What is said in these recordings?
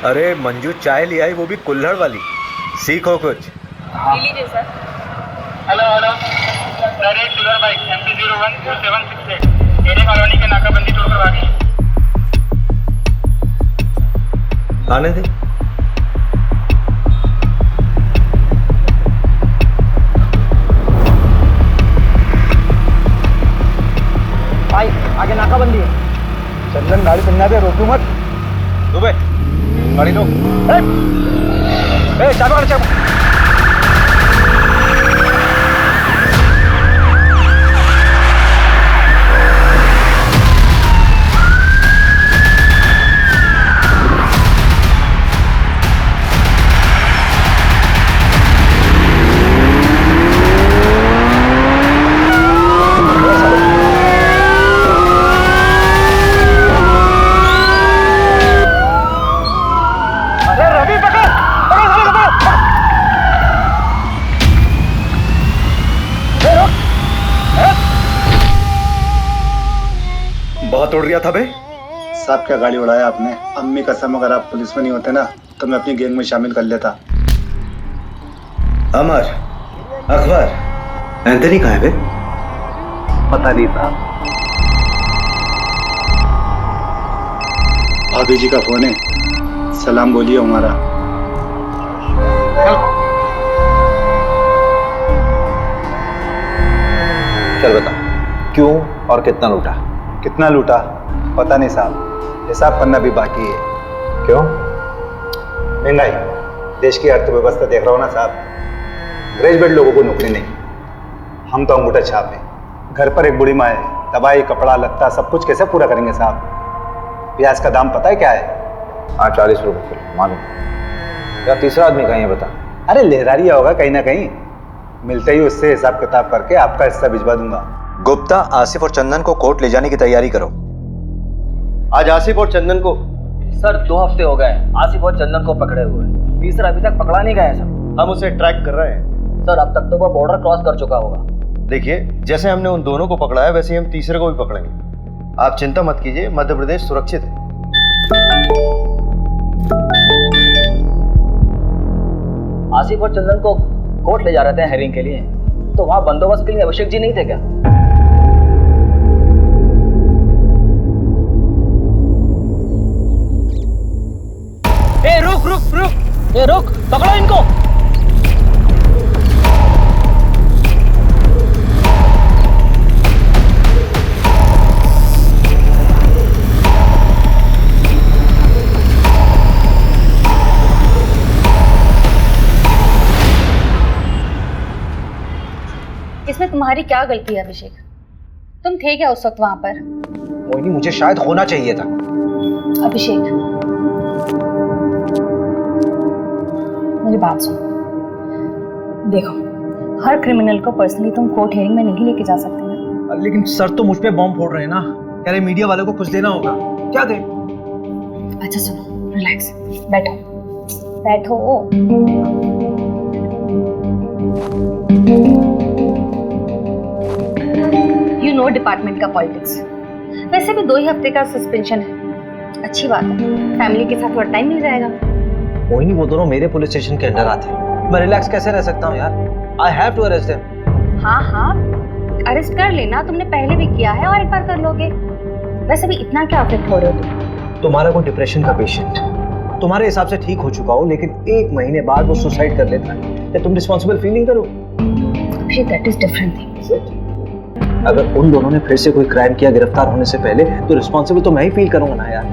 अरे मंजू चाय ले आई, वो भी कुल्हड़ वाली। सीखो कुछ। लीजिए सर। हेलो हेलो सर, एक sugar bike MP014768 array colony के नाकाबंदी तोड़कर भागी। आने दे। भाई आगे नाकाबंदी है। चंदन गाड़ी चलना दे, रोकू मत। दुबे गाड़ी लो। चाबी गाड़ी चाबी। बहुत उड़ रहा था बे। साहब क्या गाड़ी उड़ाया आपने। अम्मी कसम, अगर आप पुलिस में नहीं होते ना तो मैं अपनी गैंग में शामिल कर लेता। अमर, अकबर, एंथनी कहाँ है बे? पता नहीं था। भाभी जी का फोन है, सलाम बोलिए हमारा। चल बता, क्यों और कितना लूटा? कितना लूटा पता नहीं साहब, हिसाब करना भी बाकी है। क्यों? महंगाई, देश की अर्थव्यवस्था देख रहा हूँ ना साहब। ग्रेजुएट लोगों को नौकरी नहीं, हम तो अंगूठा छाप है। घर पर एक बूढ़ी माँ है, दवाई कपड़ा लत्ता सब कुछ कैसे पूरा करेंगे साहब। प्याज का दाम पता है क्या है? हाँ 40 रुपए किलो, मालूम। या तीसरा आदमी कहीं है बता। अरे लहरारिया होगा कहीं ना कहीं, मिलते ही उससे हिसाब किताब करके आपका हिस्सा भिजवा दूंगा। गुप्ता, आसिफ और चंदन को कोर्ट ले जाने की तैयारी करो। आज आसिफ और चंदन को सर 2 हफ्ते हो गए आसिफ और चंदन को पकड़े हुए। तीसरा अभी तक पकड़ा नहीं गया है सर। हम उसे ट्रैक कर रहे हैं। सर अब तक तो वो बॉर्डर क्रॉस कर चुका होगा। देखिए, जैसे हमने उन दोनों को पकड़ा है वैसे ही हम तीसरे को भी पकड़ेंगे। आप चिंता मत कीजिए, मध्य प्रदेश सुरक्षित है। आसिफ और चंदन को कोर्ट ले जा रहे थे हेयरिंग के लिए, तो वहां बंदोबस्त के लिए अभिषेक जी नहीं थे क्या? ए रुक रुक रुक, ए रुक, पकड़ो इनको। इसमें तुम्हारी क्या गलती है अभिषेक? तुम थे क्या उस वक्त वहां पर? मोहिनी, मुझे शायद होना चाहिए था। अभिषेक मेरी बात सुनो। देखो, हर क्रिमिनल को पर्सनली तुम कोर्ट हियरिंग में नहीं लेके जा सकते ना। लेकिन सर तो मुझ पे बॉम्ब फोड़ रहे हैं ना। कह रहे मीडिया वालों को कुछ देना होगा। क्या दे? अच्छा सुनो, रिलैक्स, बैठो बैठो। यू नो डिपार्टमेंट का पॉलिटिक्स। वैसे भी 2 ही हफ्ते का सस्पेंशन है, अच्छी बात है। फैमिली के साथ थोड़ा टाइम मिल जाएगा। मोहिनी, वो दोनों मेरे पुलिस स्टेशन के अंडर आते हैं। मैं रिलैक्स कैसे रह सकता हूँ यार? I have to arrest them. हाँ हाँ, अरेस्ट कर लेना, तुमने पहले भी किया है और एक बार कर लोगे। वैसे भी इतना क्या अफेक्ट हो रहे हो तुम? तुम्हारा कोई डिप्रेशन का पेशेंट तुम्हारे हिसाब से ठीक हो चुका हो, लेकिन 1 महीने बाद वो सुसाइड कर लेता है, तो तुम रिस्पॉन्सिबल फील नहीं करो? That is different thing. अगर उन दोनों ने फिर से कोई क्राइम किया गिरफ्तार होने से पहले, तो रिस्पॉन्सिबल तो मैं ही फील करूंगा ना यार।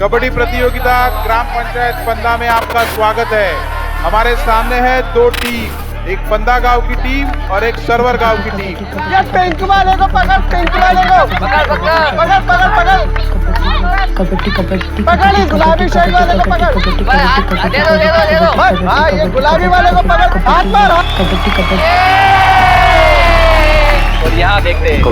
कबड्डी प्रतियोगिता ग्राम पंचायत पंदा में आपका स्वागत है। हमारे सामने है 2 टीम, एक पंदा गांव की टीम और एक सरवर गांव की टीम। ये पिंक वाले को पकड़, पिंक वाले को पकड़ पकड़ पकड़ पकड़ पकड़ कबड्डी कबड्डी पकड़, ये गुलाबी शर्ट वाले को पकड़। दे दो। हाँ, ये गुलाबी वाले को पकड़, हाथ मार। कबड्डी कबड्डी। और यहाँ देखते हैं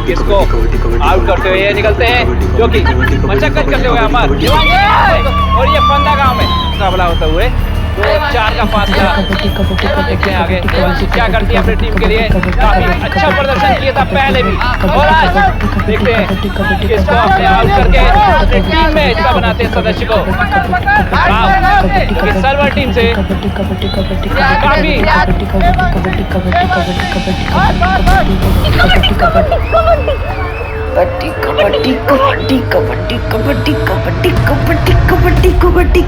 किसको आउट करते हुए ये निकलते हैं, जो कि मशक्कत करते हुए अमर और ये फंदा गांव में मुकाबला होते हुए 2-4 का फासला। देखते हैं आगे क्या करती है अपनी टीम के लिए। काफी अच्छा प्रदर्शन किया था पहले भी, और आज देखते हैं किसको अपने आउट करके अपनी टीम में हिस्सा बनाते हैं सदस्य को। सर्वर टीम से काफी कबड्डी कबड्डी कबड्डी कबड्डी कबड्डी कबड्डी कबड्डी कबड्डी कबड्डी कबड्डी कबड्डी कबड्डी कबड्डी कबड्डी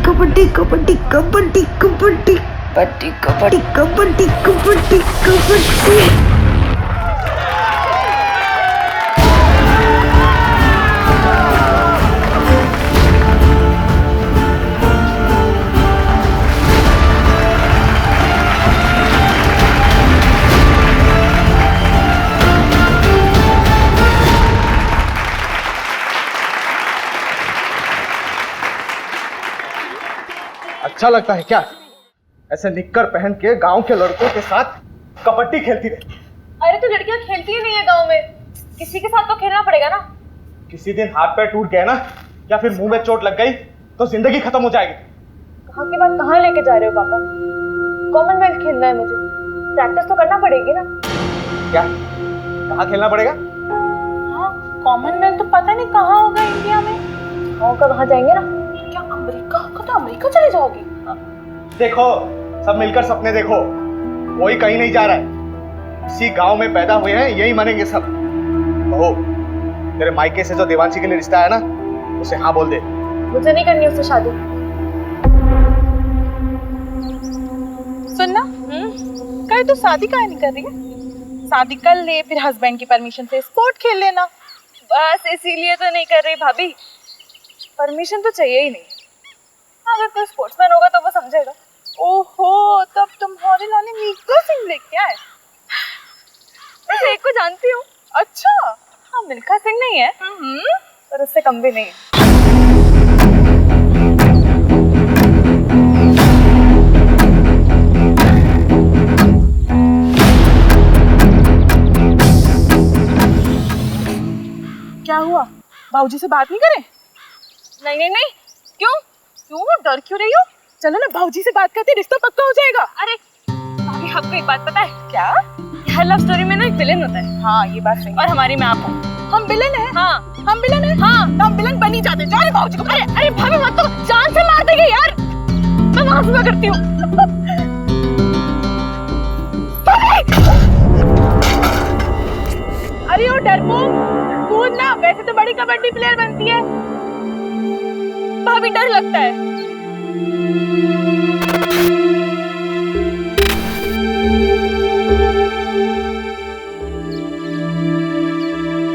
कबड्डी कबड्डी कबड्डी कबड्डी। अच्छा लगता है क्या ऐसे निक्कर पहन के गांव के लड़कों के साथ कबड्डी खेलती रहे? अरे तो लड़कियां खेलती ही नहीं है गांव में, किसी के साथ तो खेलना पड़ेगा ना। किसी दिन हाथ पैर टूट गए ना या फिर मुंह में चोट लग गई तो जिंदगी खत्म हो जाएगी। कहाँ की बात कहाँ लेके जा रहे हो पापा? कॉमनवेल्थ खेलना है मुझे, प्रैक्टिस तो करना पड़ेगी ना। क्या कहाँ खेलना पड़ेगा? हाँ, कॉमनवेल्थ तो पता नहीं कहाँ होगा इंडिया में। गाँव का वहाँ जाएंगे ना। क्या अमेरिका का? तो अमेरिका चले जाओगी? देखो सब मिलकर सपने देखो, कोई कहीं नहीं जा रहा है, इसी गांव में पैदा हुए हैं, यही मरेंगे सब। बहू, तेरे मायके से जो देवांशी के लिए रिश्ता है ना, उसे हाँ बोल दे। मुझे नहीं करनी उससे शादी। सुनना, कल तू शादी काहे नहीं कर रही है? शादी कर ले, फिर हस्बैंड की परमिशन से स्पोर्ट खेल लेना। बस इसीलिए तो नहीं कर रही भाभी, परमिशन तो चाहिए ही नहीं। अगर कोई स्पोर्ट्समैन होगा तो वो समझेगा। ओहो, तब तुम्हारे लाने मिल्खा सिंह लेके आए। वैसे एक को जानती हूँ। अच्छा? हाँ, मिल्खा सिंह नहीं है पर उससे कम भी नहीं है। क्या हुआ? बाबूजी से बात नहीं करें? नहीं नहीं नहीं। क्यों डर क्यों रही हो? चलो ना, बाबूजी से बात करते रिश्ता पक्का हो जाएगा। अरे भाभी, आपको एक बात पता है क्या? हर लव स्टोरी में ना एक विलेन होता है। हाँ, ये बात सही। और हमारी में आप हो। हम विलेन हैं? हाँ। हम विलेन हैं? हाँ। तो हम विलेन बन ही जाते। जा रहे बाबूजी को। अरे भाभी मत, तो जान से मार देंगे यार। मैं वहां से करती हूँ। अरे ओ डरपोक, कूद ना, वैसे तो बड़ी कबड्डी प्लेयर बनती है। भाभी डर लगता है।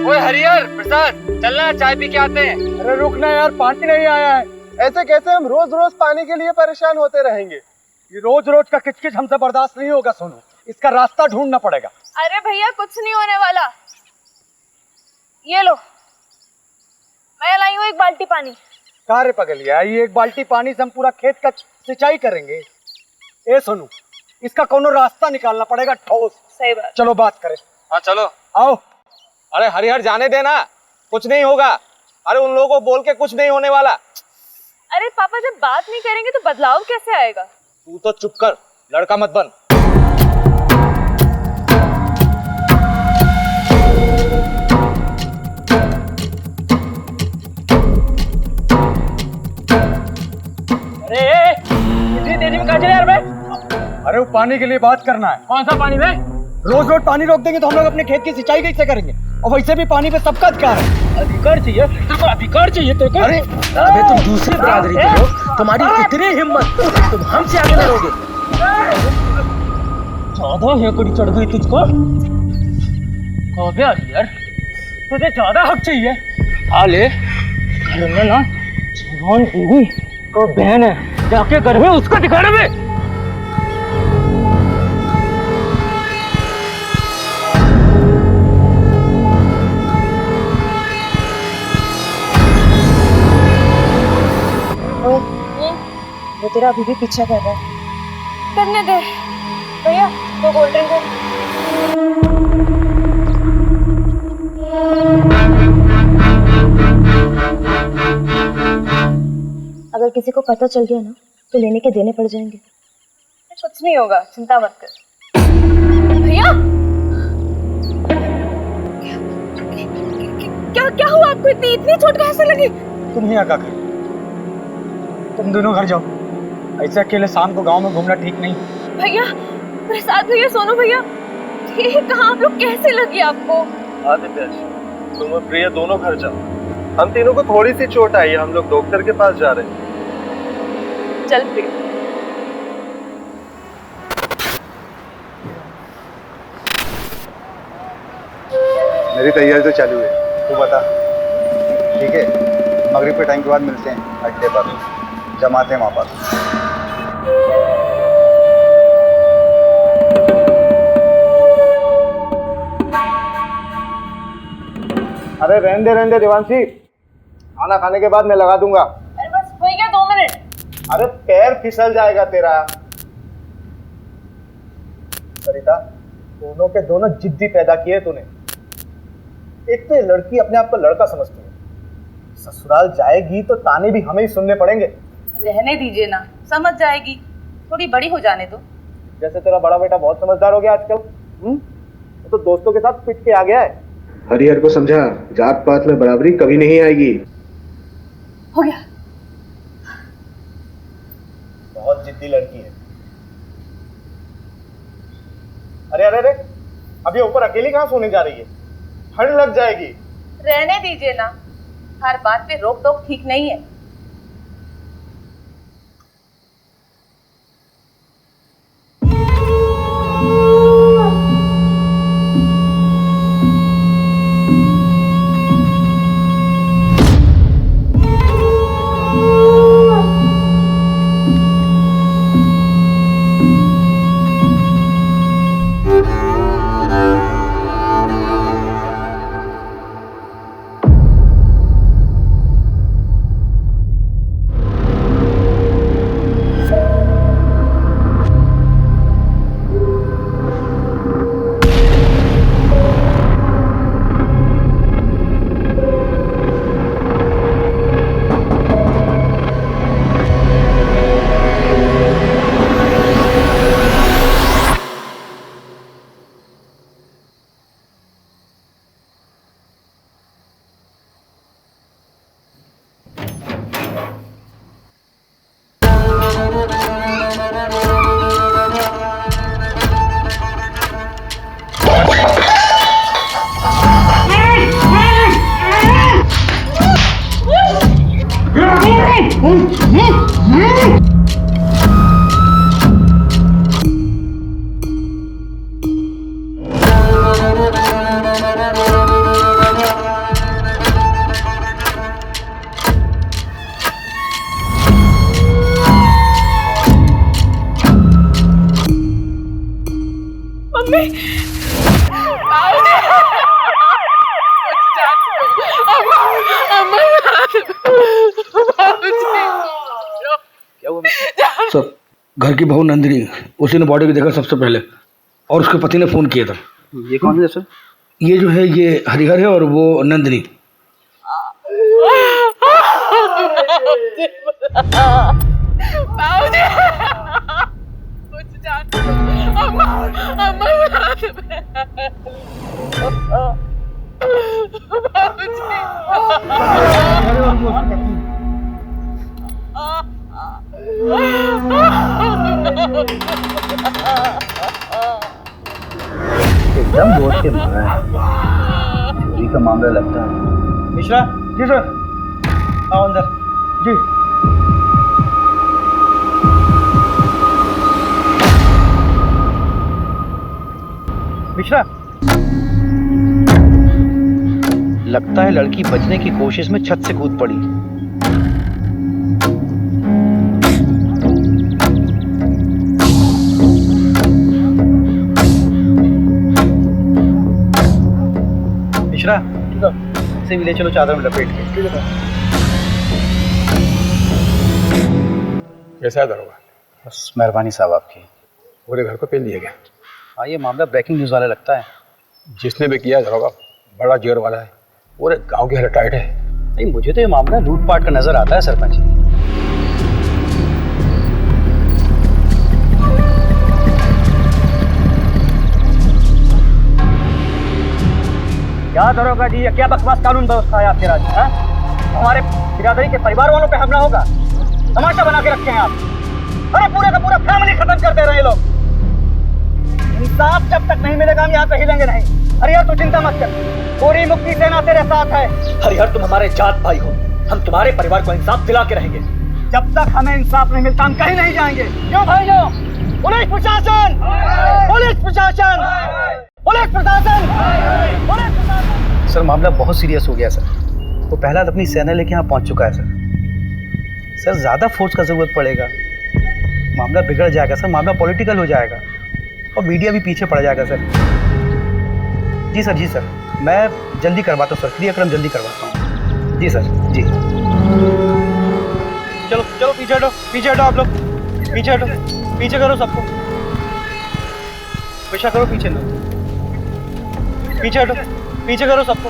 ओए हरिहर प्रसाद, चलना चाय पी के आते हैं। अरे रुकना यार, पानी नहीं आया है। ऐसे कैसे हम रोज रोज पानी के लिए परेशान होते रहेंगे? ये रोज रोज का किचकिच हमसे बर्दाश्त नहीं होगा सोनू, इसका रास्ता ढूंढना पड़ेगा। अरे भैया, कुछ नहीं होने वाला। ये लो, मैं लाई हूँ एक बाल्टी पानी। कार्य पगलिया, ये एक बाल्टी पानी से हम पूरा खेत का सिंचाई करेंगे? ए सोनू, इसका कोनो रास्ता निकालना पड़ेगा ठोस। सही बात। चलो बात करें। हाँ चलो। आओ। अरे हरिहर, जाने देना, कुछ नहीं होगा। अरे उन लोगों को बोल के कुछ नहीं होने वाला। अरे पापा, जब बात नहीं करेंगे तो बदलाव कैसे आएगा? तू तो चुप कर, लड़का मत बन। इतनी तेजी में कहाँ चले यार बे? अरे वो पानी के लिए बात करना है। कौन सा पानी बे? रोज रोज पानी रोक देंगे तो हम लोग अपने खेत की सिंचाई कैसे करेंगे? और वैसे भी पानी पे सबका अधिकार है। अधिकार चाहिए तेरे को? अधिकार चाहिए तेरे को? अरे अबे तुम दूसरी बरादरी के हो, तुम्हारी इतनी हिम्मत, तुम हमसे आगे लड़ोगे? ज्यादा हेकड़ी चढ़ गई तुझको? कौन यार, तुझे ज्यादा हक चाहिए? आ ले, घर में ना जवान बीवी को बहन है, जाके घर में उसको दिखाना में। वो तेरा अभी भी पीछा कर रहा है। करने दे भैया, वो कोल्ड ड्रिंक है। अगर किसी को पता चल गया ना तो लेने के देने पड़ जाएंगे। कुछ नहीं होगा, चिंता मत कर। भैया क्या क्या हुआ आपको? इतनी चोट कैसे लगी? तुम यहाँ क्या कर, तुम दोनों घर जाओ। ऐसे अकेले शाम को गांव में घूमना ठीक नहीं। भैया, प्रसाद भैया, सोनू भैया, ये कहाँ आप लोग कैसे लगी आपको? आदित्य, तुम और प्रिया दोनों घर जाओ। हम तीनों को थोड़ी सी चोट आई है, हम लोग डॉक्टर के पास जा रहे हैं। चल प्रिया। मेरी तैयारी तो चालू है, तू बता। ठीक है, मगरिब के टाइम के बाद मिलते हैं अड्डे पर, जमाते हैं वहाँ पर। अरे रहने दे देवांशी, खाना खाने के बाद मैं लगा दूंगा। अरे बस हो गया 2 मिनट। अरे पैर फिसल जाएगा तेरा। सरिता, दोनों के दोनों जिद्दी पैदा किए तूने। एक तो ये लड़की अपने आप को लड़का समझती है, ससुराल जाएगी तो ताने भी हमें ही सुनने पड़ेंगे। रहने दीजिए ना, समझ जाएगी, थोड़ी बड़ी हो जाने दो। जैसे तेरा बड़ा बेटा बहुत समझदार हो गया आजकल। वो तो दोस्तों के साथ पिट के आ गया है। हरिहर को समझा, जात पात में बराबरी कभी नहीं आएगी। हो गया। बहुत जिद्दी लड़की है। अरे अरे अरे, अभी ऊपर अकेली कहाँ सोने जा रही है? ठंड लग जाएगी। रहने दीजिए ना, हर बात पे रोक टोक ठीक नहीं है। सर, घर की बहू नंदिनी, उसी ने बॉडी को देखा सबसे पहले और उसके पति ने फोन किया था। ये कौन है सर? ये जो है ये हरिहर है और वो नंदिनी। एकदम बोझ के मारा है, चोरी का मामला लगता है। मिश्रा जी सर, आओ अंदर जी। मिश्रा, लगता है लड़की बचने की कोशिश में छत से कूद पड़ी। मिश्रा, इसे भी ले चलो चादर में लपेट के। कैसा है दरोगा? बस मेहरबानी साहब आपकी। पूरे घर को पेल दिया गया। हाँ, ये मामला ब्रेकिंग न्यूज़ वाला लगता है। जिसने भी किया दरोगा बड़ा जोर वाला है, पूरे गांव की हालत टाइट है। नहीं, मुझे तो ये मामला लूटपाट का नजर आता है सरपंच जी। क्या दरोगा जी, ये क्या बकवास कानून व्यवस्था है आपके राज्य में? हमारे बिरादरी के परिवार वालों पे हमला होगा, तमाशा बना के रखे हैं आप। अरे पूरे का पूरा फैमिली खत्म कर दे रहे हैं लोग। इंसाफ जब तक नहीं मिलेगा हम यहाँ से हिलेंगे नहीं। हरिहर तू चिंता मत कर, पूरी मुक्ति सेना तेरे साथ है। हरिहर तुम हमारे जात भाई हो, हम तुम्हारे परिवार को इंसाफ दिला के रहेंगे। जब तक हमें इंसाफ नहीं मिलता हम कहीं नहीं जाएंगे। क्यों भाइयों? पुलिस प्रशासन, पुलिस प्रशासन, पुलिस प्रशासन, पुलिस प्रशासन। सर मामला बहुत सीरियस हो गया सर। वो पहला अपनी सेना लेके यहाँ पहुंच चुका है सर। सर ज्यादा फोर्स का जरूरत पड़ेगा, मामला बिगड़ जाएगा सर, मामला पॉलिटिकल हो जाएगा और मीडिया भी पीछे पड़ जाएगा सर। जी सर, जी सर, मैं जल्दी करवाता हूँ सर, क्रियाक्रम जल्दी करवाता हूँ। जी सर, जी। चलो चलो पीछे हटो, पीछे हटो आप लोग, पीछे हटो, पीछे करो सबको, पीछे करो, पीछे लो, पीछे हटो, पीछे करो सबको।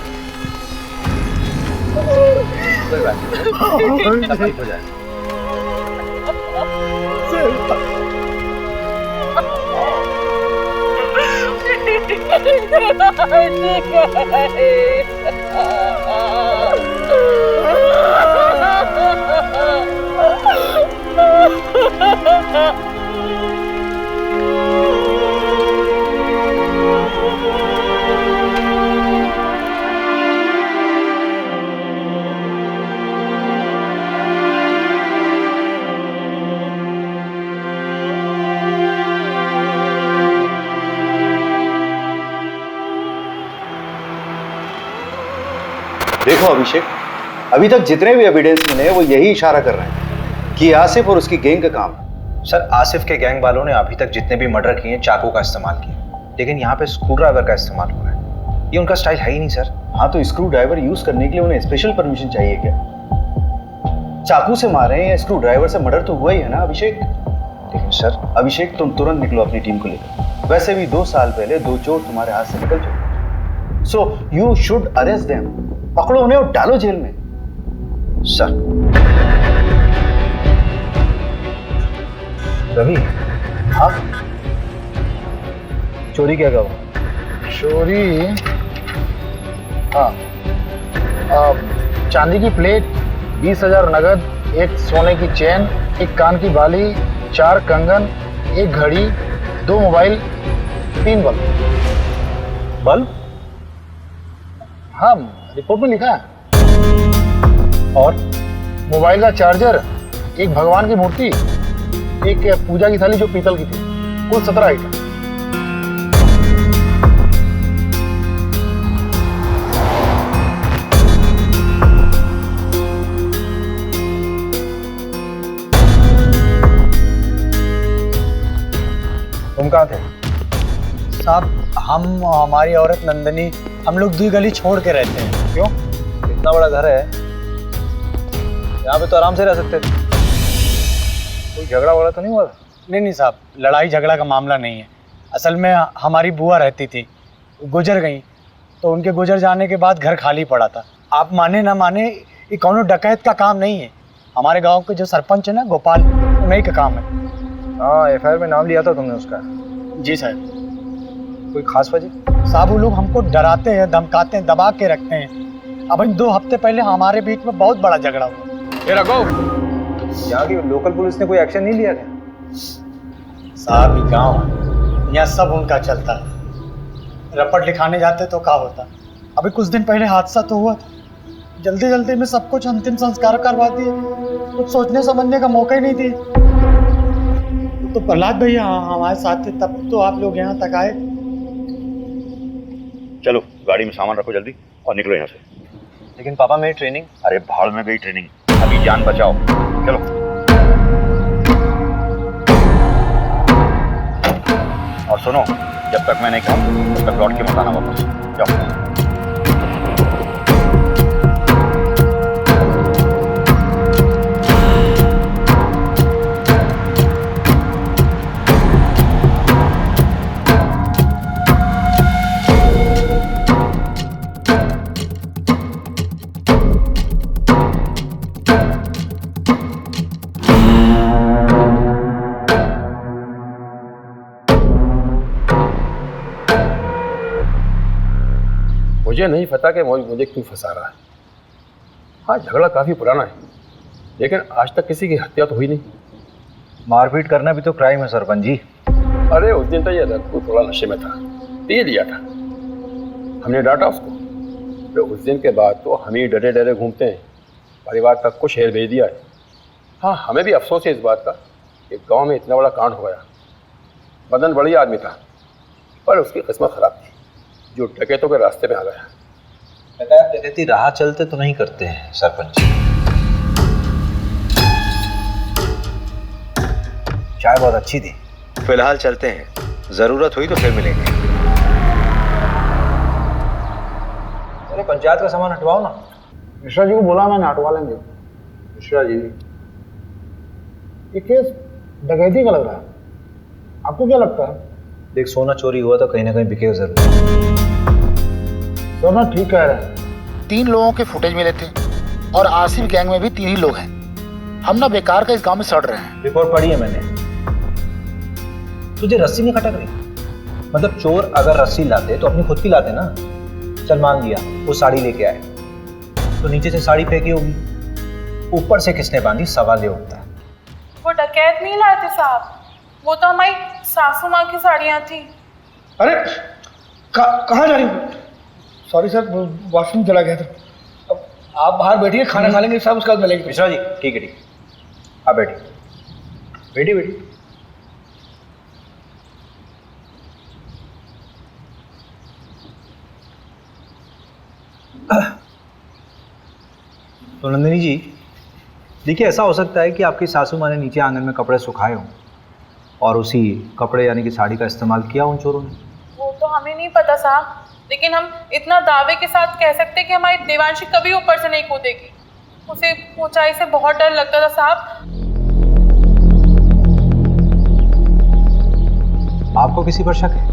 कोई बात नहीं, सब ठीक हो जाएगा। देखो अभिषेक, अभी तक जितने भी एविडेंस मिले हैं वो यही इशारा कर रहे हैं कि आसिफ और उसकी गैंग का काम है। सर आसिफ के गैंग वालों ने अभी तक जितने भी मर्डर किए हैं चाकू का इस्तेमाल किया, लेकिन यहाँ पे स्क्रू ड्राइवर का इस्तेमाल हो रहा है। ये उनका स्टाइल है ही नहीं सर। हाँ तो स्क्रू ड्राइवर यूज करने के लिए उन्हें स्पेशल परमिशन चाहिए क्या? चाकू से मारे या स्क्रू ड्राइवर से मर्डर तो हुआ ही है ना अभिषेक। लेकिन सर अभिषेक तुम तुरंत निकलो अपनी टीम को लेकर। वैसे भी 2 साल पहले 2 चोर तुम्हारे हाथ से निकल चुके, so you should arrest them. पकड़ो उन्हें और डालो जेल में। सर रवि, हाँ चोरी क्या कहो? चोरी, हाँ, चांदी की प्लेट, 20,000 नगद, एक सोने की चेन, एक कान की बाली, 4 कंगन, एक घड़ी, 2 मोबाइल, 3 बल्ब। बल्ब? हाँ रिपोर्ट में लिखा है। और मोबाइल का चार्जर, एक भगवान की मूर्ति, एक पूजा की थाली जो पीतल की थी, कुल 17 आइटम। तुम कहाँ थे? साहब हम, हमारी औरत नंदनी, हम लोग 2 गली छोड़ के रहते हैं। क्यों? इतना बड़ा घर है, यहाँ पे तो आराम से रह सकते थे। कोई झगड़ा वगड़ा तो नहीं हुआ? नहीं साहब, लड़ाई झगड़ा का मामला नहीं है। असल में हमारी बुआ रहती थी, गुजर गई, तो उनके गुजर जाने के बाद घर खाली पड़ा था। आप माने ना माने, ये कौनो डकैत का काम नहीं है। हमारे गांव के जो सरपंच है ना गोपाल, उन्हीं का काम है। हाँ, एफआईआर में नाम लिया था तुमने उसका? जी साहब। कोई खास वजह? साहब वो लोग हमको डराते हैं, धमकाते हैं, दबा के रखते हैं। अब 2 हफ्ते पहले हमारे बीच में बहुत बड़ा झगड़ा हुआ। ये रखो, यहाँ की लोकल पुलिस ने कोई एक्शन नहीं लिया क्या? साहब ये गाँव है, यहाँ सब उनका चलता है। रपट लिखाने जाते तो क्या होता। अभी कुछ दिन पहले हादसा तो हुआ था, जल्दी जल्दी में सब कुछ अंतिम संस्कार करवा दिए, कुछ सोचने समझने का मौका ही नहीं दिए। तो प्रहलाद भैया हमारे साथ थे, तब तो आप लोग यहाँ तक आए। चलो गाड़ी में सामान रखो जल्दी और निकलो यहाँ से। लेकिन पापा मेरी ट्रेनिंग? अरे भाड़ में गई ट्रेनिंग, अभी जान बचाओ। चलो। और सुनो, जब तक मैं नहीं कहूँ तब तक लौट के मत आना वापस। जाओ। मुझे नहीं पता कि मोहित मुझे क्यों फंसा रहा है। हाँ, झगड़ा काफ़ी पुराना है, लेकिन आज तक किसी की हत्या तो हुई नहीं। मारपीट करना भी तो क्राइम है सरपंच जी। अरे उस दिन तो ये रघु थोड़ा नशे में था, पी लिया था, हमने डांटा उसको। तो उस दिन के बाद तो हम ही डरे डरे घूमते हैं, परिवार तक को शहर भेज दिया है। हाँ, हमें भी अफसोस है इस बात का कि गांव में इतना बड़ा कांड हो गया। मदन बढ़िया आदमी था, पर उसकी किस्मत खराब थी, जो डकैतों के रास्ते में आ गया। डकैती राह चलते तो नहीं करते हैं सरपंच जी। चाय बहुत अच्छी थी। फिलहाल चलते हैं, जरूरत हुई तो फिर मिलेंगे। अरे पंचायत का सामान हटवाओ ना। मिश्रा जी को बोला मैंने, हटवा लेंगे। मिश्रा जी, ये केस डकैती का लग रहा है, आपको क्या लगता है? देख, सोना चोरी हुआ तो कहीं ना कहीं बिकेगा जरूर। सोना ठीक कह रहे हैं। 3 लोगों के फुटेज मिले थे और आसिफ गैंग में भी 3 ही लोग हैं। हम ना बेकार का इस गांव में सड़ रहे हैं। रिपोर्ट पढ़ी है मैंने। तुझे रस्सी नहीं खटक रही? मतलब चोर अगर रस्सी लाते तो अपनी खुद की लाते ना। चल मान लिया वो साड़ी लेके आए, तो नीचे से साड़ी फेंकी होगी, ऊपर से किसने बांधी, सवाल ये उठता है। वो डकैत नहीं लाए थे साहब, वो तो हमारी सासू माँ की साड़ियाँ थी। अरे कहाँ जा रही हो? सॉरी सर, वॉशरूम चला गया था। अब आप बाहर बैठिए, खाना खा लेंगे, सब उसके बाद मिलेंगे। मिश्रा जी, ठीक है, आप बैठिए, बैठिए बैठिए। तो नंदिनी जी, देखिए, ऐसा हो सकता है कि आपकी सासू माँ ने नीचे आंगन में कपड़े सुखाए हों और उसी कपड़े यानी कि साड़ी का इस्तेमाल किया उन चोरों ने। वो तो हमें नहीं पता साहब, लेकिन हम इतना दावे के साथ कह सकते कि हमारी देवांशी कभी ऊपर से नहीं कूदेगी। उसे ऊंचाई से बहुत डर लगता था साहब। आपको किसी पर शक है?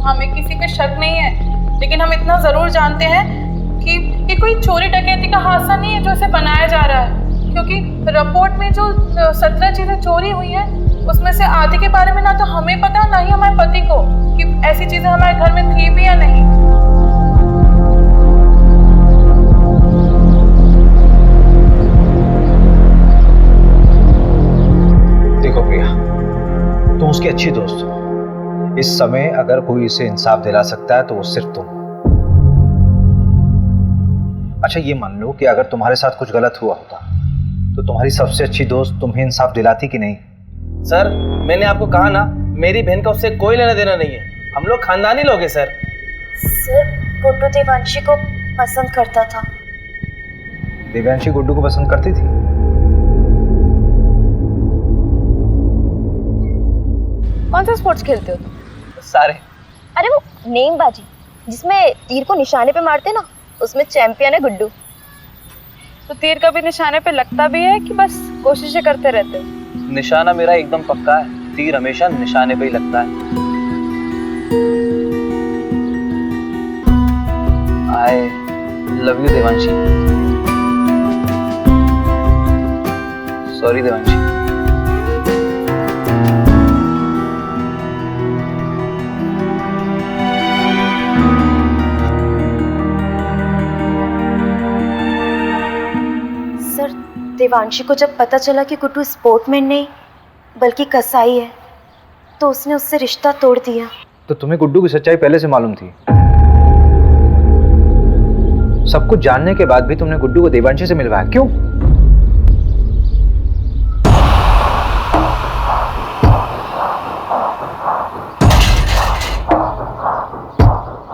हमें किसी पे शक नहीं है, लेकिन हम इतना जरूर जानते हैं कि ये कोई चोरी डकैती का हादसा नहीं है जो इसे बनाया जा रहा है, क्योंकि रिपोर्ट में जो 17 चीजें चोरी हुई हैं उसमें से आधी के बारे में ना तो हमें पता, ना ही हमारे पति को कि ऐसी चीजें हमारे घर में थी भी या नहीं। देखो प्रिया, तुम उसकी अच्छी दोस्त हो। इस समय अगर कोई इसे इंसाफ दिला सकता है तो वो सिर्फ तुम। अच्छा, ये मान लो कि अगर तुम्हारे साथ कुछ गलत हुआ होता तो तुम्हारी सबसे अच्छी दोस्त तुम्हें इंसाफ दिलाती कि नहीं? सर, मैंने आपको कहा ना, मेरी बहन का उससे कोई लेना देना नहीं है। हम लोग खानदानी लोग हैं सर। सर, गुड्डू देवांशी को पसंद करता था। देवांशी गुड्डू को पसंद करती थी? कौन सा स्पोर्ट्स खेलते हो तुम? सारे। अरे वो नेमबाजी जिसमें तीर को निशाने पे मारते ना, उसमें चैंपियन है गुड्डू। तो तीर कभी निशाने पे लगता भी है कि बस कोशिशें करते रहते हो? निशाना मेरा एकदम पक्का है, तीर हमेशा निशाने पे ही लगता है। I love you Devanshi. Sorry Devanshi. Devanshi को जब पता चला कि गुड्डू स्पोर्टमैन नहीं बल्कि कसाई है तो उसने उससे रिश्ता तोड़ दिया। तो तुम्हें गुड्डू की सच्चाई पहले से मालूम थी? सब कुछ जानने के बाद भी तुमने गुड्डू को देवांशी से मिलवाया, क्यों?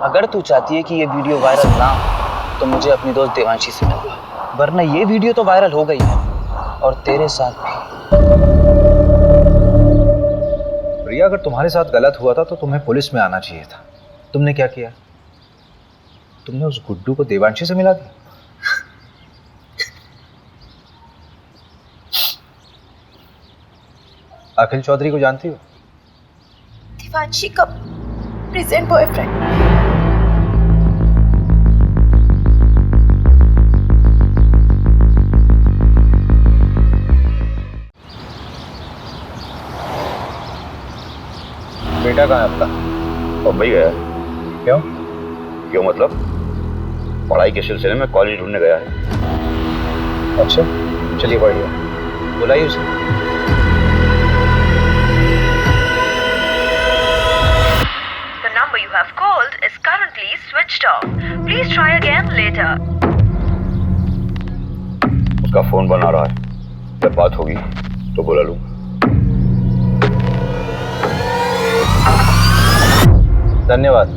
अगर तू चाहती है कि ये वीडियो वायरल ना हो तो मुझे अपनी दोस्त देवांशी से मिलवा, वरना ये वीडियो तो वायरल हो गई है और तेरे साथ भी। प्रिया, अगर तुम्हारे साथ गलत हुआ था तो तुम्हें पुलिस में आना चाहिए था। तुमने क्या किया? तुमने उस गुड्डू को देवांशी से मिला दिया। अखिल चौधरी को जानती हो? देवांशी का प्रेजेंट बॉयफ्रेंड। बेटा कहाँ है आपका? बम्बई गया। क्यों? क्यों मतलब? पढ़ाई के सिलसिले में कॉलेज ढूंढने गया है। अच्छा, चलिए बढ़िया, बुलाइए उसे। The number you have called is currently switched off. Please try again later. उसका फोन बना रहा है, जब बात होगी तो बुला लूंगा। धन्यवाद।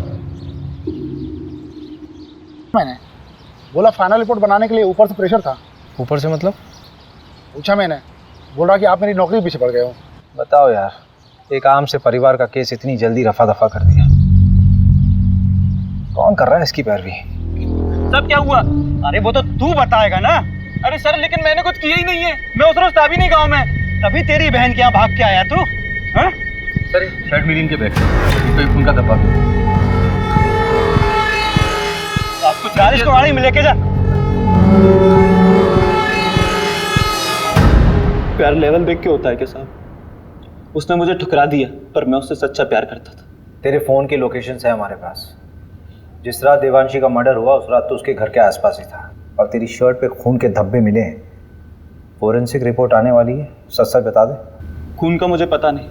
मैंने बोला फाइनल रिपोर्ट बनाने के लिए ऊपर से प्रेशर था। ऊपर से मतलब? पूछा मैंने, बोल रहा कि आप मेरी नौकरी के पीछे पड़ गए हो। बताओ यार, एक आम से परिवार का केस इतनी जल्दी रफा दफा कर दिया। कौन कर रहा है इसकी पैरवी? सब क्या हुआ? अरे वो तो तू बताएगा ना। अरे सर, लेकिन मैंने कुछ किया ही नहीं है। मैं उस रोज था भी नहीं गाँव में, तभी तेरी बहन के यहाँ भाग के आया तू। हाँ? सर, शर्ट मीडियम के बैग कोई खून का धब्बा। आपको 40 को गाड़ी में लेके जा। प्यार लेवल देख के होता है क्या साहब? उसने मुझे ठुकरा दिया, पर मैं उससे सच्चा प्यार करता था। तेरे फोन की लोकेशंस है हमारे पास। जिस रात देवांशी का मर्डर हुआ उस रात तो उसके घर के आसपास ही था, और तेरी शर्ट पे खून के धब्बे मिले हैं। फोरेंसिक रिपोर्ट आने वाली है, सच सच बता दे। खून का मुझे पता नहीं,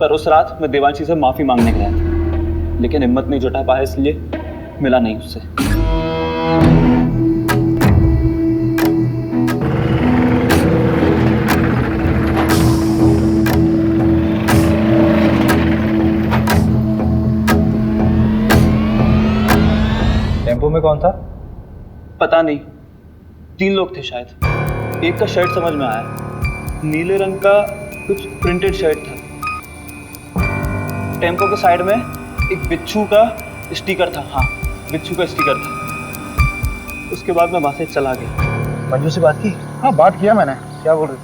पर उस रात मैं देवांशी से माफी मांगने गया था, लेकिन हिम्मत नहीं जुटा पाया, इसलिए मिला नहीं उससे। टेम्पो में कौन था? पता नहीं, 3 लोग थे शायद। एक का शर्ट समझ में आया, नीले रंग का कुछ प्रिंटेड शर्ट था। टेम्पो के साइड में एक बिच्छू का स्टिकर था। हाँ, बिच्छू का स्टिकर था। उसके बाद मैं वहां से चला गया। मंजू से बात की? हाँ, बात किया मैंने। क्या बोल रही थी?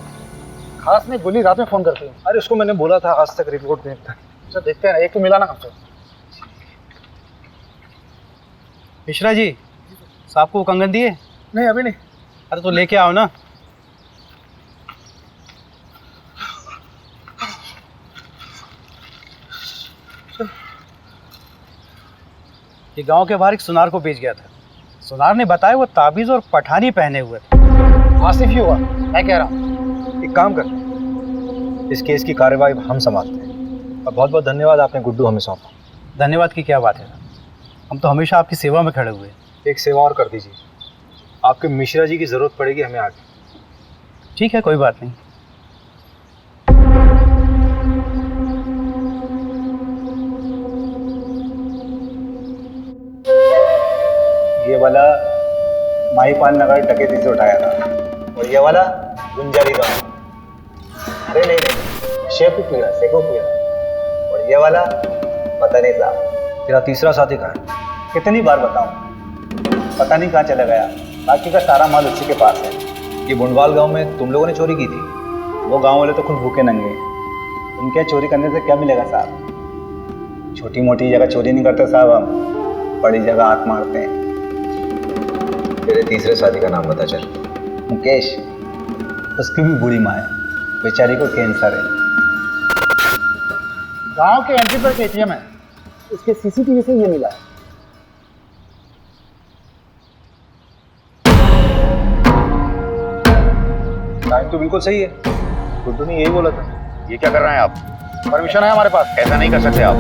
खास नहीं बोली, रात में फोन करती हूँ। अरे उसको मैंने बोला था आज तक रिपोर्ट देने तक। अच्छा, देखते हैं, एक तो मिला ना हमसे। मिश्रा जी, साहब को कंगन दिए? नहीं, अभी नहीं। अरे तो लेके आओ ना। ये गांव के बाहर एक सुनार को बेच गया था। सुनार ने बताया वो ताबीज और पठानी पहने हुए थे। आसिफ ही हुआ, मैं कह रहा हूँ। एक काम कर, इस केस की कार्यवाही हम संभालते हैं। और बहुत बहुत धन्यवाद, आपने गुड्डू हमें सौंपा। धन्यवाद की क्या बात है, हम तो हमेशा आपकी सेवा में खड़े हुए हैं। एक सेवा और कर दीजिए, आपके मिश्रा जी की जरूरत पड़ेगी हमें आगे। ठीक है, कोई बात नहीं। ये वाला माहीपाल नगर डकैती से उठाया था, और ये वाला गुंजारी गांव। अरे नहीं, शेखुपुरा। और ये वाला पता नहीं साहब। तेरा तीसरा साथी कहाँ है? कितनी बार बताऊं, पता नहीं कहाँ चला गया। बाकी का सारा माल उसी के पास है। ये बुंडवाल गांव में तुम लोगों ने चोरी की थी? वो गांव वाले तो खुद भूखे नंगे, उनके चोरी करने से क्या मिलेगा साहब? छोटी मोटी जगह चोरी नहीं करते साहब, हम बड़ी जगह हाथ मारते हैं। तेरे तीसरे साथी का नाम बता चल। मुकेश, उसकी भी बुरी माँ है, बेचारी को कैंसर है। गांव के एंट्री पर एटीएम है, उसके सीसीटीवी से ये मिला है। टाइम तो बिल्कुल सही है, गुड्डू ने यही बोला था। ये क्या कर रहे हैं आप? परमिशन है हमारे पास। ऐसा नहीं कर सकते आप।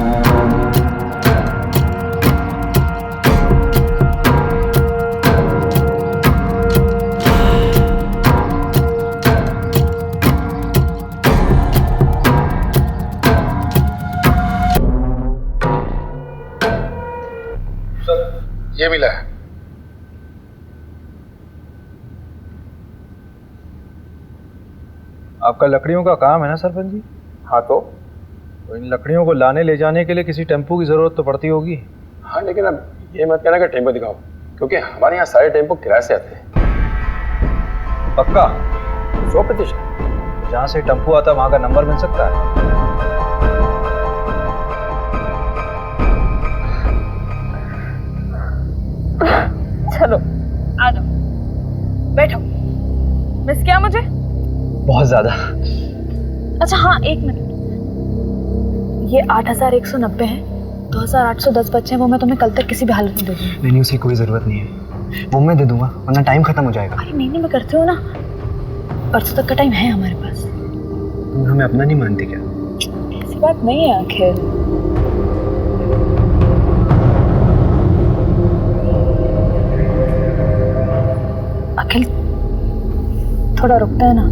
ये मिला है। आपका लकड़ियों का काम है ना सरपंच जी? हाँ, तो इन लकड़ियों को लाने ले जाने के लिए किसी टेम्पो की जरूरत तो पड़ती होगी। हाँ, लेकिन अब ये मत कहना कि टेम्पो दिखाओ, क्योंकि हमारे यहाँ सारे टेम्पो किराए से आते हैं। पक्का? 100%। जहाँ से टेम्पो आता है वहाँ का नंबर मिल सकता है? चलो आ जाओ, बैठो। मिस किया मुझे? बहुत ज्यादा। अच्छा हाँ, 1 मिनट। ये 8190 है, 2810 बच्चे हैं, वो मैं तुम्हें कल तक किसी भी हालत में दे दूंगी। नहीं, उसकी कोई जरूरत नहीं है। वो मैं दे दूंगा वरना टाइम खत्म हो जाएगा। अरे नहीं मैं करती हूँ ना, परसों तक का टाइम है हमारे पास। तुम हमें अपना नहीं मानती क्या? ऐसी बात नहीं है आखिर। अखिल थोड़ा रुकता है ना।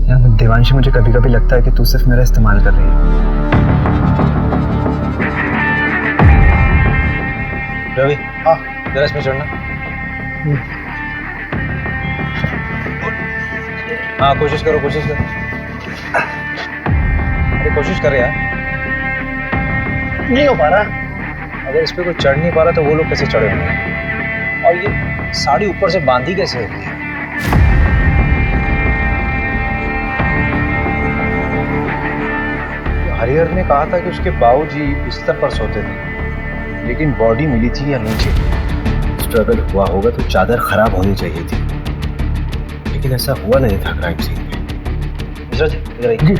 यार देवांशी, मुझे कभी कभी लगता है कि तू सिर्फ मेरा इस्तेमाल कर रही है। रवि, हाँ जरा इसमें चढ़ना। हाँ कोशिश करो, कोशिश करो। अरे कोशिश कर यार। नहीं हो पा रहा। अगर इस पे कोई चढ़ नहीं पा रहा तो वो लोग कैसे चढ़े होंगे? और ये साड़ी ऊपर से बांधी कैसे होती है? हरिहर ने कहा था कि उसके बाबूजी बिस्तर पर सोते थे, लेकिन बॉडी मिली थी या नीचे। स्ट्रगल हुआ होगा तो चादर खराब होनी चाहिए थी, लेकिन ऐसा हुआ नहीं था क्राइम सीन पे। मिश्रा जी इधर आइए। जी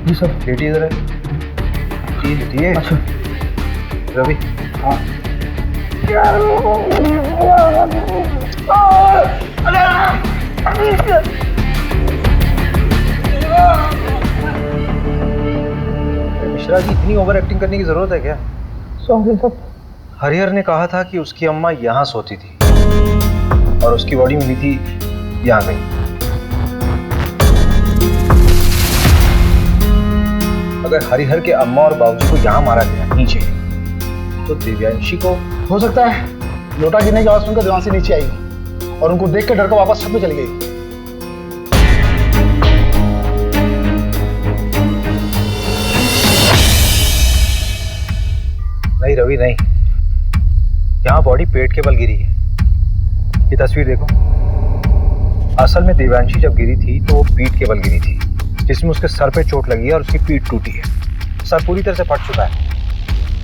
जी सर। बेटी इधर है। अच्छा रवि। हाँ मिश्रा जी, इतनी ओवर एक्टिंग करने की जरूरत है क्या? Sorry sir. हरिहर ने कहा था कि उसकी अम्मा यहाँ सोती थी और उसकी बॉडी मिली थी यहाँ कहीं। अगर हरिहर के अम्मा और बाबूजी को यहाँ मारा गया नीचे, तो दिव्यांशी को हो सकता है लोटा गिरने की आवाज सुनकर देवांशी नीचे आई और उनको देख कर डर कर वापस छत में चली गई। नहीं रवि नहीं, यहाँ बॉडी पेट के बल गिरी है। ये तस्वीर देखो। असल में दिव्यांशी जब गिरी थी तो वो पीठ के बल गिरी थी, जिसमें उसके सर पे चोट लगी है और उसकी पीठ टूटी है। सर पूरी तरह से फट चुका है।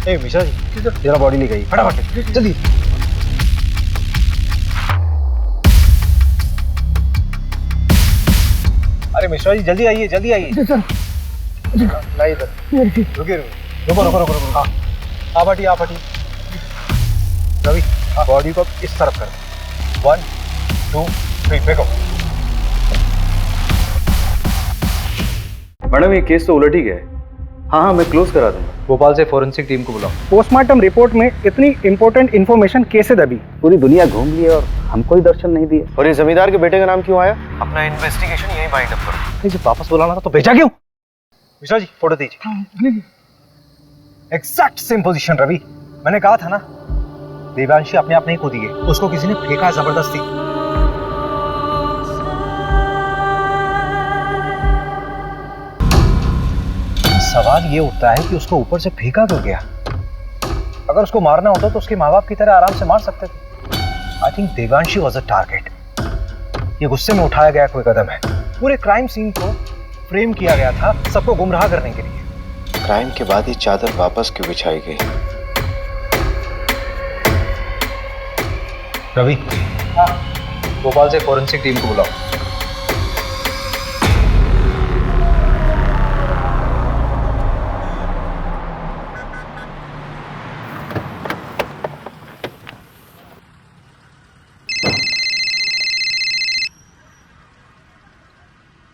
ए मिश्रा जी जरा बॉडी ले गई फटाफट जल्दी। अरे मिश्रा जी जल्दी आइए, जल्दी आइए। नहीं इधर रुकिए, रुको। हाँ आप हटिए, आप हटिए। रवि बॉडी को इस तरफ कर। 1 2 3 फेंको। मैडम ये केस तो उलट ही गया है। हाँ मैं क्लोज करा दूंगा। भोपाल से फोरेंसिक टीम को बुलाओ। पोस्टमार्टम रिपोर्ट में इतनी इंपॉर्टेंट इन्फॉर्मेशन कैसे दबी? पूरी दुनिया घूम ली और हमको ही दर्शन नहीं दिए। और ये जमींदार के बेटे का नाम क्यों आया? अपना इन्वेस्टिगेशन यही बाइंड अप करो। जब वापस बुलाना था तो भेजा क्यों? मिश्रा जी फोटो दीजिए। Exact same position Ravi. मैंने कहा था ना, देवांशी अपने आप नहीं कूदी है, उसको किसी ने फेंका है जबरदस्ती। सवाल ये उठता है कि उसको ऊपर से फेंका क्यों गया? अगर उसको मारना होता तो उसके माँ बाप की तरह आराम से मार सकते थे। I think Devanshi was a target. ये गुस्से में उठाया गया कोई कदम है। पूरे क्राइम सीन को फ्रेम किया गया था सबको गुमराह करने के लिए। क्राइम के बाद ही चादर वापस क्यों बिछाई गई? रवि हाँ भोपाल से फोरेंसिक टीम को बुलाओ।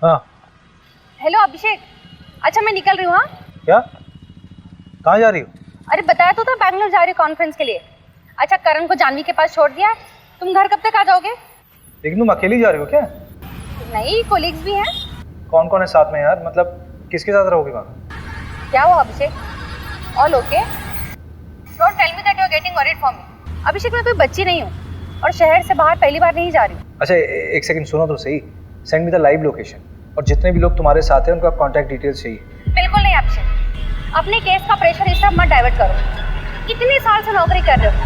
हाँ हेलो अभिषेक, अच्छा मैं निकल रही हूँ। हाँ क्या? कहाँ जा रही हो? अरे बताया तो था बैंगलोर जा रही हूँ कॉन्फ्रेंस के लिए। अच्छा करण को जानवी के पास छोड़ दिया, तुम घर कब तक आ जाओगे? लेकिन तुम अकेली जा रही हो क्या? नहीं कोलिग्स भी हैं। कौन कौन है साथ में यार? मतलब किसके साथ रहोगे वहाँ? क्या हुआ Abhishek? All okay? Don't tell me that you are getting worried for me. Abhishek मैं कोई बच्ची नहीं हूँ और शहर से बाहर पहली बार नहीं जा रही हूँ। अच्छा एक सेकंड सुनो तो सही। Send me the live location और जितने भी लोग तुम्हारे साथ हैं उनका कॉन्टैक्ट डिटेल्स चाहिए। बिल्कुल नहीं अभिषेक, अपने केस का प्रेशर इस तरफ मत डाइवर्ट करो। कितने साल से नौकरी कर रहे हो,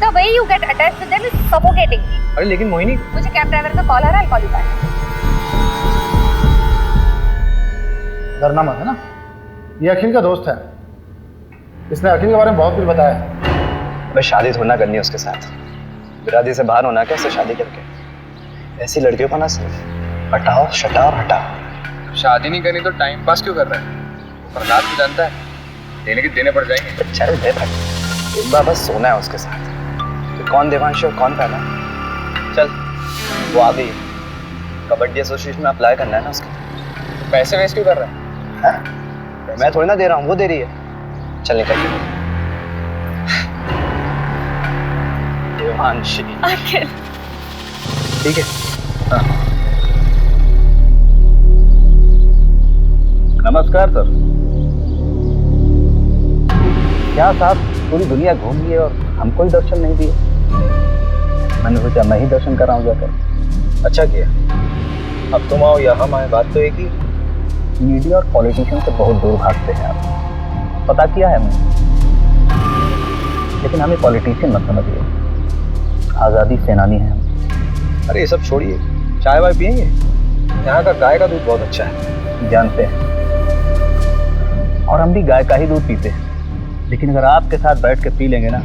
the way you get attached to them is suffocating. अरे लेकिन मोहिनी, मुझे कैब ड्राइवर का कॉल आ रहा है, कॉल यू बैक। डरना मत है ना, ये अखिल का दोस्त है, इसने अखिल के बारे में बहुत कुछ बताया है। बस शादी थोड़ा ना करनी है उसके साथ, बिरादरी से बाहर होना क्या उससे शादी करके? ऐसी लड़कियों को ना सिर्फ हटाओ शटाओ हटाओ। शादी नहीं करनी तो टाइम पास क्यों कर रहा है? प्रहलाद भी जानता है, देने के देने पड़ जाएंगे। चल दे भाई, एक बार बस सोना है उसके साथ। तो कौन देवांश और कौन पहला? चल वो आ गई, कबड्डी एसोसिएशन में अप्लाई करना है ना उसके। पैसे वेस्ट क्यों कर रहा है? मैं थोड़ी ना दे रहा हूँ, वो दे रही है। चल निकल। देवांशी अखिल ठीक है। हाँ। नमस्कार सर। क्या साहब पूरी दुनिया घूम लिए और हमको ही दर्शन नहीं दिए? मैंने सोचा मैं ही दर्शन कर रहा हूँ जाकर। अच्छा किया। अब तुम आओ या हम आए, बात तो एक ही। मीडिया और पॉलिटिशियन से बहुत दूर भागते हैं आप, पता किया है मैंने। लेकिन हमें पॉलिटिशियन मत समझिए, आज़ादी सेनानी हैं हम। अरे ये सब छोड़िए, चाय वाय पियेंगे? यहाँ का गाय का दूध बहुत अच्छा है। जानते हैं, और हम भी गाय का ही दूध पीते हैं। लेकिन अगर आपके साथ बैठ के पी लेंगे ना,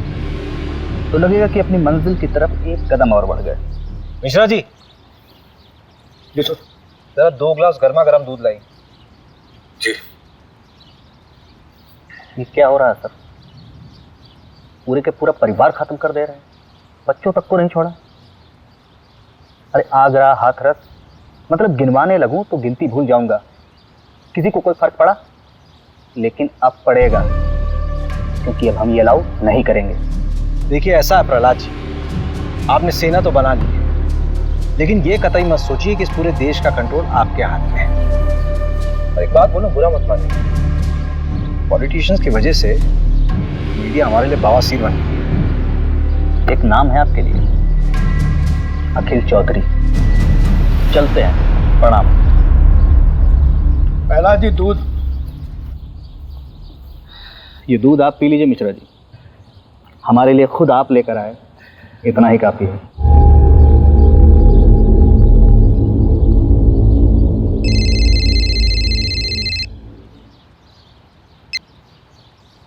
तो लगेगा कि अपनी मंजिल की तरफ एक कदम और बढ़ गए। मिश्रा जी, जरा 2 ग्लास गर्मा गर्म दूध लाई। जी। ये क्या हो रहा है सर? पूरे के पूरा परिवार खत्म कर दे रहे हैं, बच्चों तक को नहीं छोड़ा। अरे आगरा, हाथरस, मतलब गिनवाने लगूं तो गिनती भूल जाऊंगा। किसी को कोई फर्क पड़ा? लेकिन अब पड़ेगा, क्योंकि अब हम ये अलाउ नहीं करेंगे। देखिए ऐसा है प्रहलाद जी, आपने सेना तो बना ली है, लेकिन ये कतई मत सोचिए कि इस पूरे देश का कंट्रोल आपके हाथ में है। और एक बात बोलो, बुरा मत मानिए, पॉलिटिशियंस की वजह से मीडिया हमारे लिए बवासीर बन गई। एक नाम है आपके लिए, अखिल चौधरी। चलते हैं, प्रणाम। पहला जी दूध। ये दूध आप पी लीजिए मिश्रा जी, हमारे लिए खुद आप लेकर आए, इतना ही काफी है।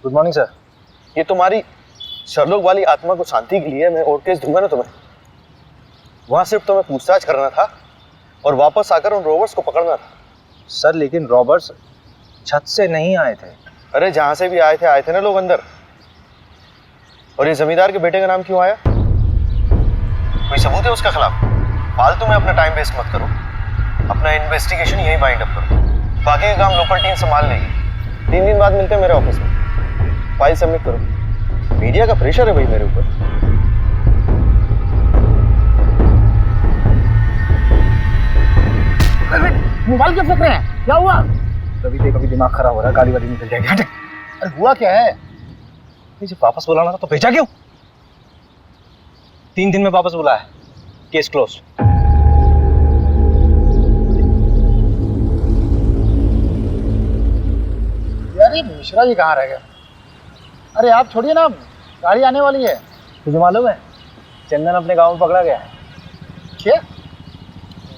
Good morning sir. ये तुम्हारी शर्लोक वाली आत्मा को शांति के लिए मैं और केस दूंगा ना तुम्हें। वहां सिर्फ तुम्हें पूछताछ करना था और वापस आकर उन रॉबर्ट्स को पकड़ना था। सर लेकिन रॉबर्ट्स छत से नहीं आए थे। अरे जहां से भी आए थे ना लोग अंदर। और ये जमींदार के बेटे का नाम क्यों आया? कोई सबूत है उसके खिलाफ? फालतू में अपना टाइम वेस्ट मत करो, अपना इन्वेस्टिगेशन यही बाइंड अप करो। बाकी का काम लोकल टीम संभाल लेगी। 3 दिन बाद मिलते हैं मेरे ऑफिस में, फाइल सबमिट करो। मीडिया का प्रेशर है भाई मेरे ऊपर। मोबाइल क्यों फेंक रहे हैं? क्या हुआ? कभी दिमाग खराब हो रहा है, गाली वाली निकल जाएगी। हट। अरे हुआ क्या है? जब वापस बुलाना था तो भेजा क्यों? 3 दिन में वापस बुलाया, केस क्लोज। यार ये मिश्रा जी कहाँ रह गए? अरे आप छोड़िए ना, गाड़ी आने वाली है। तुझे मालूम है चंदन अपने गांव में पकड़ा गया है? क्या?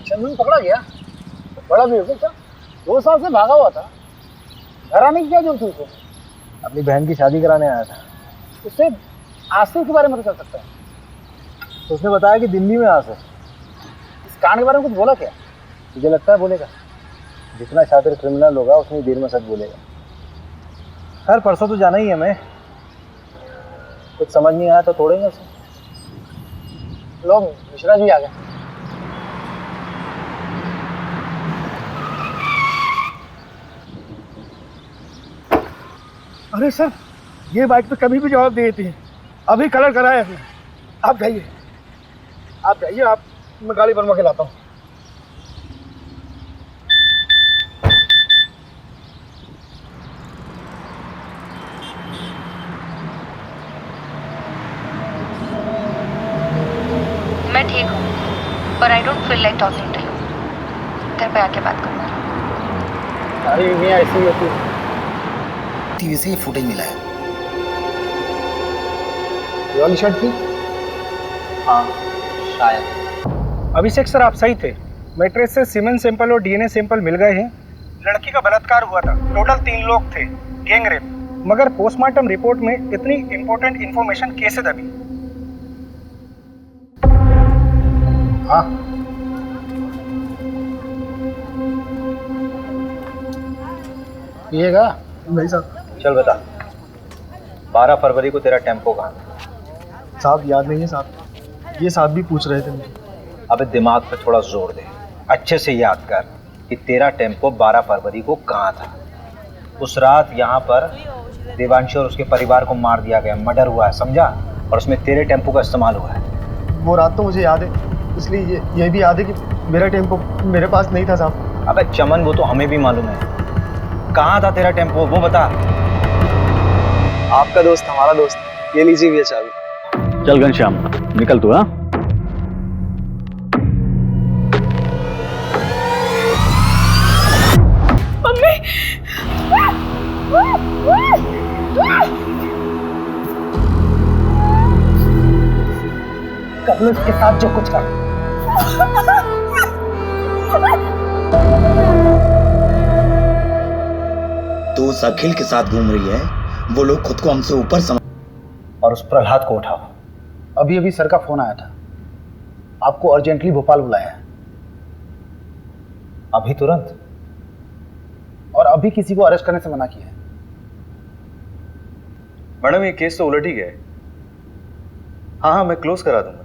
चंदन पकड़ा गया? बड़ा भी हो गया। 2 साल से भागा हुआ था, घर आने की क्या जरूरत थी उसे? अपनी बहन की शादी कराने आया था। उससे आसिफ के बारे में तो चल सकता है। तो उसने बताया कि दिल्ली में आसिफ। इस कांड के बारे में कुछ बोला क्या? तुझे लगता है बोलेगा? जितना शातिर क्रिमिनल होगा उतनी देर में सच बोलेगा। हर परसों तो जाना ही है हमें। कुछ समझ नहीं आया तो तोड़ेंगे उसे। लोग मिश्रा जी आ गए। अरे सर, ये बाइक पे कभी भी जवाब दे देती है। अभी कलर कराया है। आप जाइए, आप मैं गाड़ी बनवा के लाता हूँ। मैं ठीक हूँ, पर I don't feel like talking to you. घर पे आके बात करूँगा। अरे मैं ऐसी होती है। टीवी से ये फुटेज मिला है। ये वाली शर्ट थी? हाँ शायद। अभिषेक सर आप सही थे, मैट्रेस से सीमेंट सैंपल और डीएनए सैंपल मिल गए हैं। लड़की का बलात्कार हुआ था, टोटल 3 लोग थे, गैंग रेप। मगर पोस्टमार्टम रिपोर्ट में इतनी इंपॉर्टेंट इंफॉर्मेशन कैसे दबी? हाँ पिएगा? चल बता। 12 फरवरी को तेरा टेम्पो कहाँ था? साहब याद नहीं है साहब, ये साहब भी पूछ रहे थे मुझे। अबे दिमाग पे थोड़ा जोर दे, अच्छे से याद कर कि तेरा टेम्पो 12 फरवरी को कहाँ था। उस रात यहाँ पर देवांशी और उसके परिवार को मार दिया गया, मर्डर हुआ है, समझा? और उसमें तेरे टेम्पो का इस्तेमाल हुआ है। वो रात तो मुझे याद है, इसलिए ये भी याद है कि मेरा टेम्पो मेरे पास नहीं था साहब। अबे चमन, वो तो हमें भी मालूम है। कहाँ था तेरा टेम्पो, वो बता। आपका दोस्त हमारा दोस्त, ये लीजिए भैया चाबी। चल घनश्याम, निकल तू। हाँ, मम्मी कर लो इसके साथ जो कुछ कर। तो उस अखिल के साथ घूम रही है, वो लोग खुद को हमसे ऊपर समझ। और उस प्रहलाद को उठाओ। अभी अभी सर का फोन आया था, आपको अर्जेंटली भोपाल बुलाया है। अभी तुरंत? और अभी किसी को अरेस्ट करने से मना किया है। मैडम ये केस तो उलट ही गया है। हाँ, मैं क्लोज करा दूंगा।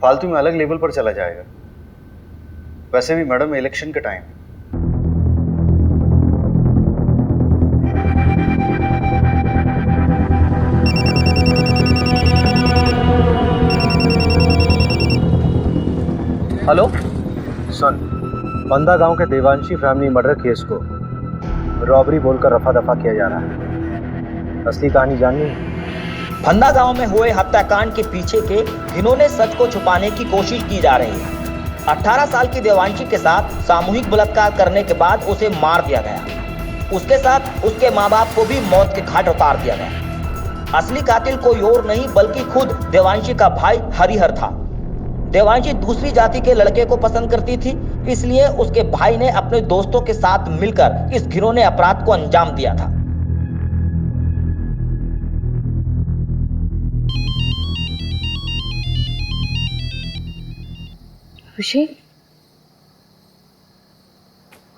फालतू में अलग लेवल पर चला जाएगा। वैसे भी मैडम इलेक्शन का टाइम है। हेलो सुन, बंदा गांव के देवांशी फैमिली मर्डर केस को रॉबरी बोलकर रफा दफा किया जा रहा है। असली कहानी जाननी है? फंदा गांव में हुए हत्याकांड के पीछे के घिनौने सच को छुपाने की कोशिश की जा रही है। 18 साल की देवांशी के साथ सामूहिक बलात्कार करने के बाद उसे मार दिया गया। उसके साथ उसके माँ बाप को भी मौत के घाट उतार दिया गया। असली कातिल कोई और नहीं बल्कि खुद देवांशी का भाई हरिहर था। देवांशी दूसरी जाति के लड़के को पसंद करती थी, इसलिए उसके भाई ने अपने दोस्तों के साथ मिलकर इस घिनौने अपराध को अंजाम दिया था। अभिषेक,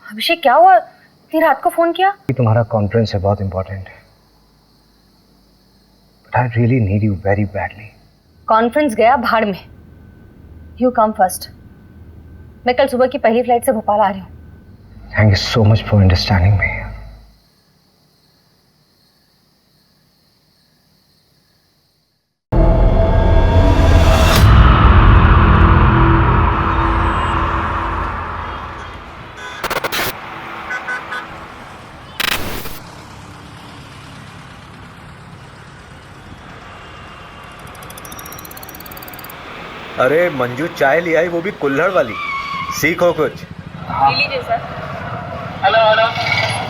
अभिषेक क्या हुआ? इतनी रात को फोन किया? तुम्हारा कॉन्फ्रेंस है, बहुत इंपॉर्टेंट है। But I really need you very badly. Conference गया भाड़ में। You come first. मैं कल सुबह की पहली फ्लाइट से भोपाल आ रही हूँ। Thank you so much for understanding me. अरे मंजू चाय ले आई, वो भी कुल्हड़ वाली। सीखो कुछ। ले लीजिए सर। हेलो हेलो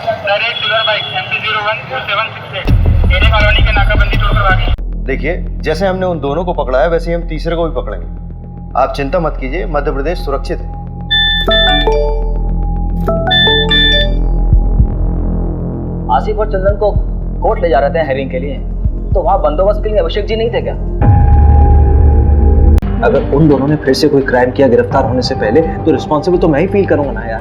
सर, एक शुगर बाइक MP012768 मेरे कॉलोनी के नाकाबंदी तोड़कर भागी। देखिए, जैसे हमने उन दोनों को पकड़ा है वैसे ही हम तीसरे को भी पकड़ेंगे। आप चिंता मत कीजिए, मध्य प्रदेश सुरक्षित है। आसिफ और चंदन को कोर्ट ले जा रहे थे हेयरिंग के लिए, तो वहाँ बंदोबस्त के लिए अभिषेक जी नहीं थे क्या? अगर उन दोनों ने फिर से कोई क्राइम किया गिरफ्तार होने से पहले, तो रिस्पॉन्सिबल तो मैं ही फील करूंगा ना यार।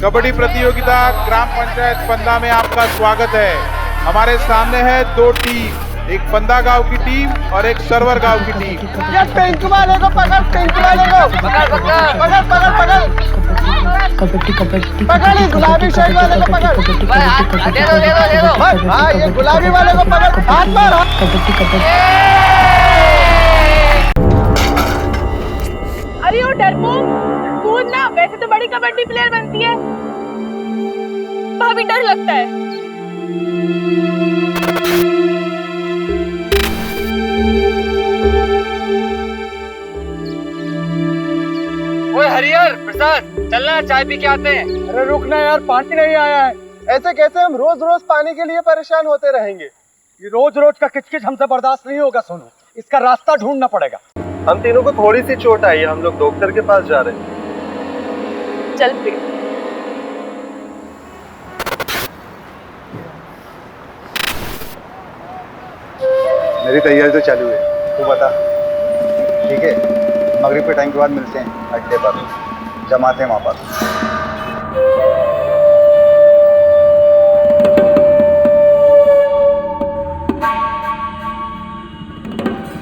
कबड्डी प्रतियोगिता ग्राम पंचायत फंदा में आपका स्वागत है। हमारे सामने है दो टीम, एक फंदा गांव की टीम और एक सरवर गांव की टीम। ये पिंक वाले को पकड़, पिंक वाले को पकड़ पकड़ पकड़ पकड़ पकड़ कबड्डी कबड्डी पकड़, इस गुलाबी शर्ट वाले को पकड़। दे दो दे दो दे दो। हाँ, ये गुलाबी वाले को पकड़, हाथ मार। कबड्डी कबड्डी। अरे वो डरपोक, कूद ना, वैसे तो बड़ी कबड्डी प्लेयर बनती है। भाभी डर लगता है। ओए हरिहर प्रसाद, चलना चाय पी के आते हैं। अरे रुकना यार, पानी नहीं आया है। ऐसे कैसे हम रोज रोज पानी के लिए परेशान होते रहेंगे? ये रोज रोज का किचकिच हमसे बर्दाश्त नहीं होगा सोनू, इसका रास्ता ढूंढना पड़ेगा। हम तीनों को थोड़ी सी चोट आई है, हम लोग डॉक्टर के पास जा रहे हैं। चल फिर। मेरी तैयारी तो चालू है, तू बता। ठीक है, मगरिब के टाइम के बाद मिलते हैं अड्डे पर, जमाते हैं वहाँ पर।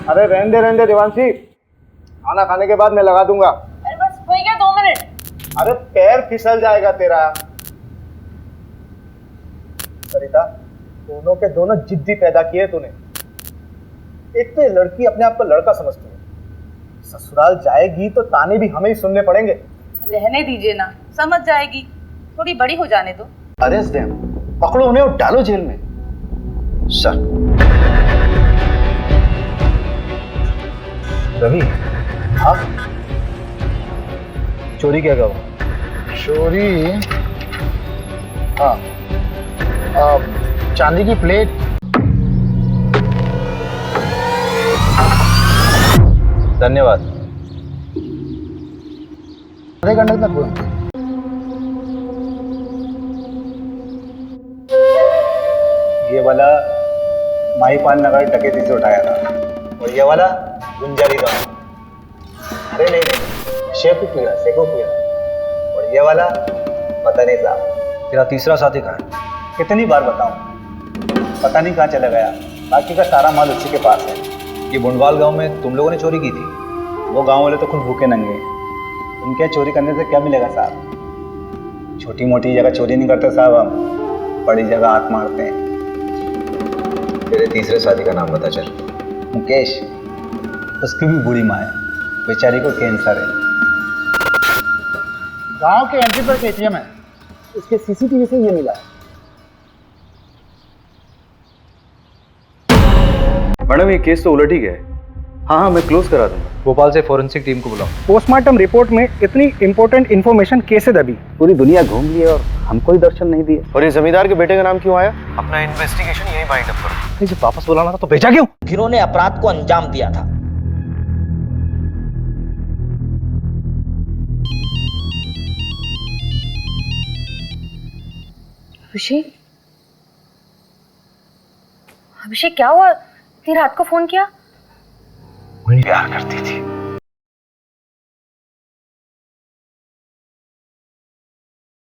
अरे रहने दे देवांशी, खाना खाने के बाद मैं लगा दूंगा। अरे बस हो गया 2 मिनट। अरे पैर फिसल जाएगा तेरा। सरिता, दोनों के दोनों जिद्दी पैदा किए तूने। एक तो ये लड़की अपने आप को लड़का समझती है, ससुराल जाएगी तो ताने भी हमें ही सुनने पड़ेंगे। रहने दीजिए ना, समझ जाएगी, थोड़ी बड़ी हो जाने दो। अरेस्ट देम, पकड़ो उन्हें और डालो जेल में। सर रवि, हाँ चोरी क्या कहो? चोरी, हाँ, चांदी की प्लेट। धन्यवाद। आधे घंटे तक हुए। ये वाला माहीपाल नगर डकैती से उठाया था, और ये वाला गुंजारी गांव। अरे नहीं, शेखुपुरा। और ये वाला पता नहीं साहब। तेरा तीसरा साथी कहाँ है? कितनी बार बताऊं, पता नहीं कहाँ चला गया। बाकी का सारा माल उसी के पास है। ये बुंडवाल गांव में तुम लोगों ने चोरी की थी? वो गांव वाले तो खुद भूखे नंगे, उनके चोरी करने से क्या मिलेगा साहब। छोटी मोटी जगह चोरी नहीं करते साहब हम, बड़ी जगह हाथ मारते हैं। तेरे तीसरे साथी का नाम बता चल। मुकेश, उसकी भी बूढ़ी माँ है, बेचारी को कैंसर है। गांव के एंट्री पर एटीएम है, उसके सीसीटीवी से ये मिला है। मैडम ये केस तो उलट ही गया है। हाँ, मैं क्लोज करा दूंगा। भोपाल से फोरेंसिक टीम को बुलाओ। पोस्टमार्टम रिपोर्ट में इतनी इंपॉर्टेंट इन्फॉर्मेशन कैसे दबी? पूरी दुनिया घूम ली और हमको ही दर्शन नहीं दिए। और ये जमींदार के बेटे का नाम क्यों आया? अपना इन्वेस्टिगेशन यही बाइंड अप करो। इसे वापस बुलाना था तो भेजा क्यों? जिन्होंने अपराध को अंजाम दिया था। अभिषेक, अभिषेक क्या हुआ? इतनी रात को फोन किया? वही प्यार करती थी।